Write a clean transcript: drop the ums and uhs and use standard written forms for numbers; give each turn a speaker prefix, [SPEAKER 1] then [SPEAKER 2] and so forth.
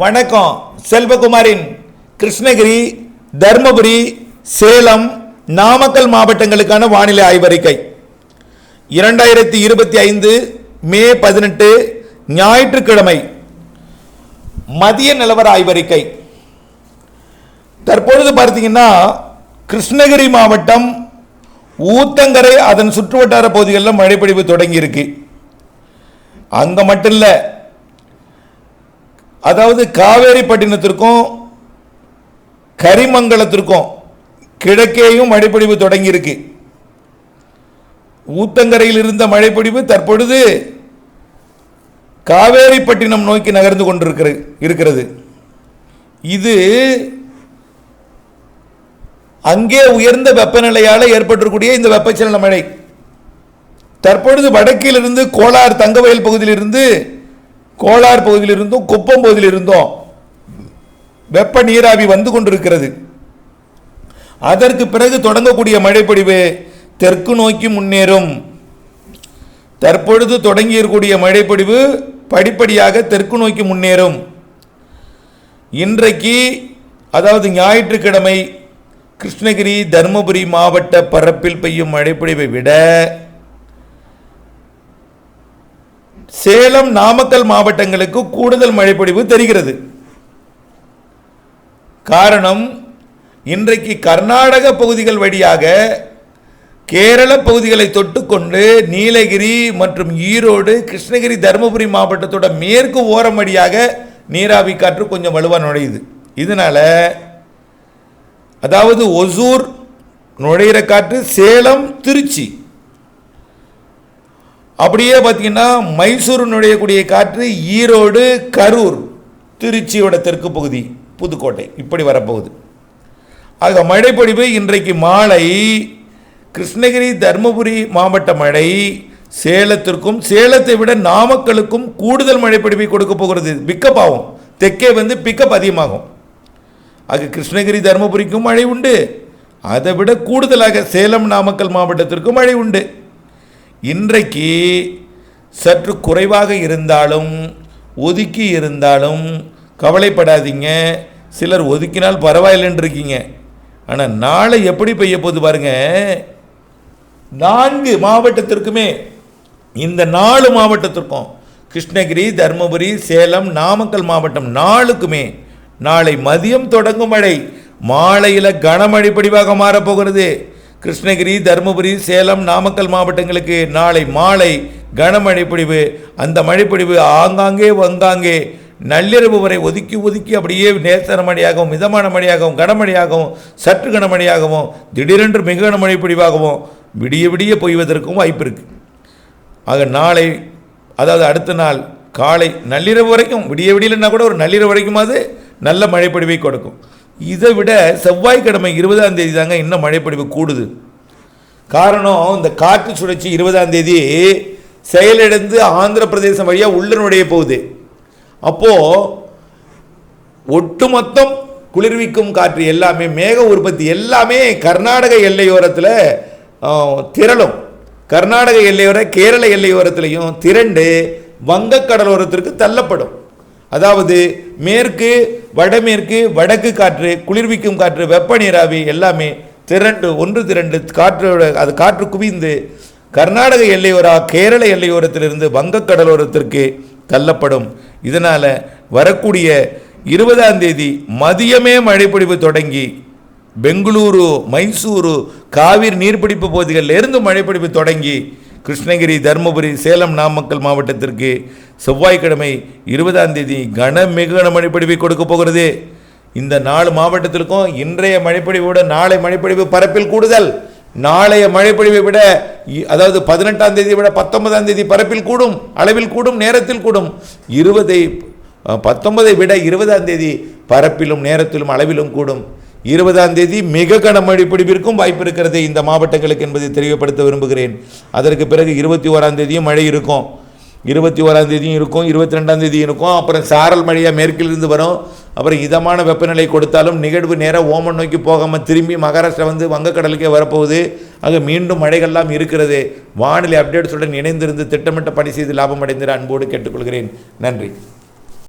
[SPEAKER 1] வணக்கம். செல்வகுமாரின் கிருஷ்ணகிரி, தர்மபுரி, சேலம், நாமக்கல் மாவட்டங்களுக்கான வானிலை ஆய்வறிக்கை 2025 மே 18 ஞாயிற்றுக்கிழமை மதிய நிலவர ஆய்வறிக்கை. தற்பொழுது பார்த்தீங்கன்னா கிருஷ்ணகிரி மாவட்டம் ஊத்தங்கரை அதன் சுற்றுவட்டார பகுதிகளில் மழைப்பொழிவு தொடங்கி இருக்கு. அங்க மட்டும் இல்லை, அதாவது காவேரிப்பட்டினத்திற்கும் கரிமங்கலத்திற்கும் கிழக்கேயும் மழைப்பொழிவு தொடங்கி இருக்கு. ஊத்தங்கரையில் இருந்த மழைப்பொழிவு தற்பொழுது காவேரிப்பட்டினம் நோக்கி நகர்ந்து கொண்டிருக்கிறது. இது அங்கே உயர்ந்த வெப்பநிலையால் ஏற்பட்டிருக்கூடிய இந்த வெப்பச்சலன மழை தற்பொழுது வடக்கிலிருந்து கோலார் தங்கவயல் பகுதியிலிருந்து கோலார் பகுதியிலிருந்தும் குப்பம் பகுதியிலிருந்தும் வெப்ப நீராவி வந்து கொண்டிருக்கிறது. அதற்கு பிறகு தொடங்கக்கூடிய மழைப்பொழிவு தெற்கு நோக்கி முன்னேறும். தற்பொழுது தொடங்கியிருக்கூடிய மழைப்பொழிவு படிப்படியாக தெற்கு நோக்கி முன்னேறும். இன்றைக்கு அதாவது ஞாயிற்றுக்கிழமை கிருஷ்ணகிரி, தர்மபுரி மாவட்ட பரப்பில் பெய்யும் மழைப்பொழிவை விட சேலம், நாமக்கல் மாவட்டங்களுக்கு கூடுதல் மழைப்பொழிவு தெரிகிறது. காரணம், இன்றைக்கு கர்நாடக பகுதிகள் வழியாக கேரள பகுதிகளை தொட்டுக்கொண்டு நீலகிரி மற்றும் ஈரோடு, கிருஷ்ணகிரி, தர்மபுரி மாவட்டத்தோட மேற்கு ஓரம் வழியாக நீராவி காற்று கொஞ்சம் வலுவாக நுழையுது. இதனால அதாவது ஒசூர் நுழையிற காற்று சேலம், திருச்சி, அப்படியே பார்த்தீங்கன்னா மைசூர் நுழையக்கூடிய காற்று ஈரோடு, கரூர், திருச்சியோட தெற்கு பகுதி, புதுக்கோட்டை இப்படி வரப்போகுது. ஆக மழைப்பொழிவு இன்றைக்கு மாலை கிருஷ்ணகிரி, தர்மபுரி மாவட்ட மழை சேலத்திற்கும் சேலத்தை விட நாமக்கலுக்கும் கூடுதல் மழைப்பொழிவை கொடுக்க போகிறது. பிக்கப் ஆகும், தெற்கே வந்து பிக்கப் அதிகமாகும். ஆக கிருஷ்ணகிரி, தர்மபுரிக்கும் மழை உண்டு. அதை விட கூடுதலாக சேலம், நாமக்கல் மாவட்டத்திற்கும் மழை உண்டு. இன்றைக்கு சற்று குறைவாக இருந்தாலும் ஒதுக்கி இருந்தாலும் கவலைப்படாதீங்க. சிலர் ஒதுக்கினால் பரவாயில்லைன்னு இருக்கீங்க. ஆனால் நாளை எப்படி பெய்ய போகுது பாருங்க. 4 மாவட்டத்திற்குமே, இந்த 4 மாவட்டத்திற்கும் கிருஷ்ணகிரி, தர்மபுரி, சேலம், நாமக்கல் மாவட்டம் 4க்குமே நாளை மதியம் தொடங்கும் மழை மாலையில் கனமழை பொழிவாக மாறப்போகிறது. கிருஷ்ணகிரி, தர்மபுரி, சேலம், நாமக்கல் மாவட்டங்களுக்கு நாளை மாலை கனமழை பொழிவு. அந்த மழைப்பொழிவு ஆங்காங்கே வங்காங்கே நள்ளிரவு வரை ஒதுக்கி அப்படியே நேசர மழையாகவும், மிதமான மழையாகவும், கனமழையாகவும், சற்று கனமழையாகவும், திடீரென்று மிக கனமழை பொழிவாகவும் விடிய விடிய பொய்வதற்கும் வாய்ப்பு இருக்குது. ஆக நாளை, அதாவது அடுத்த நாள் காலை நள்ளிரவு வரைக்கும், விடிய விடியலன்னா கூட ஒரு நள்ளிரவு வரைக்குமாவது நல்ல மழைப்பொழிவை கொடுக்கும். இதை விட செவ்வாய்க்கிழமை 20ஆம் தேதி தாங்க இன்னும் மழைப்பொழிவு கூடுது. காரணம், இந்த காற்று சுழற்சி 20ஆம் தேதி செயலிழந்து ஆந்திர பிரதேசம் வழியாக உள்ள நுழைய போகுது. அப்போது ஒட்டுமொத்தம் குளிர்விக்கும் காற்று எல்லாமே, மேக உற்பத்தி எல்லாமே கர்நாடக எல்லையோரத்தில் திரளும். கர்நாடக எல்லையோர, கேரள எல்லையோரத்திலையும் திரண்டு வங்கக்கடலோரத்திற்கு தள்ளப்படும். அதாவது மேற்கு, வடமேற்கு, வடக்கு காற்று, குளிர்விக்கும் காற்று, வெப்ப நீராவி எல்லாமே ஒன்று திரண்டு காற்றோட அது காற்று குவிந்து கர்நாடக எல்லையோரா, கேரள எல்லையோரத்திலிருந்து வங்கக்கடலோரத்திற்கு தள்ளப்படும். இதனால் வரக்கூடிய 20ஆம் தேதி மதியமே மழைப்பொழிவு தொடங்கி பெங்களூரு, மைசூரு, காவிரி நீர்பிடிப்பு பகுதிகளில் இருந்து மழைப்பொழிவு தொடங்கி கிருஷ்ணகிரி, தர்மபுரி, சேலம், நாமக்கல் மாவட்டத்திற்கு செவ்வாய்க்கிழமை 20ஆம் தேதி மிக கனமழைப்பொழிவை கொடுக்க போகிறது. இந்த 4 மாவட்டத்திற்கும் இன்றைய மழைப்பொழிவை விட நாளை மழைப்பொழிவு பரப்பில் கூடுதல். நாளைய மழைப்பொழிவை விட, அதாவது 18ஆம் தேதியை விட 19ஆம் தேதி பரப்பில் கூடும், அளவில் கூடும், நேரத்தில் கூடும். 19ஐ விட 20ஆம் தேதி பரப்பிலும் நேரத்திலும் அளவிலும் கூடும். 20ஆம் தேதி மிக கனமழை பொழிவிற்கும் வாய்ப்பு இருக்கிறது இந்த மாவட்டங்களுக்கு என்பதை தெரியப்படுத்த விரும்புகிறேன். அதற்கு பிறகு 21ஆம் தேதியும் மழை இருக்கும், 21ஆம் தேதியும் இருக்கும், 22ஆம் தேதியும் இருக்கும். அப்புறம் சாரல் மழையாக மேற்கிலிருந்து வரும். அப்புறம் இதமான வெப்பநிலை கொடுத்தாலும் நிகழ்வு நேரம் ஓமன் நோக்கி போகாமல் திரும்பி மகாராஷ்டிரா வந்து வங்கக்கடலுக்கே வரப்போகுது. ஆக மீண்டும் மழைகள்லாம் இருக்கிறது. வானிலை அப்டேட்ஸுடன் இணைந்திருந்து திட்டமிட்ட பணி செய்து லாபம் அடைந்திட அன்போடு கேட்டுக்கொள்கிறேன். நன்றி.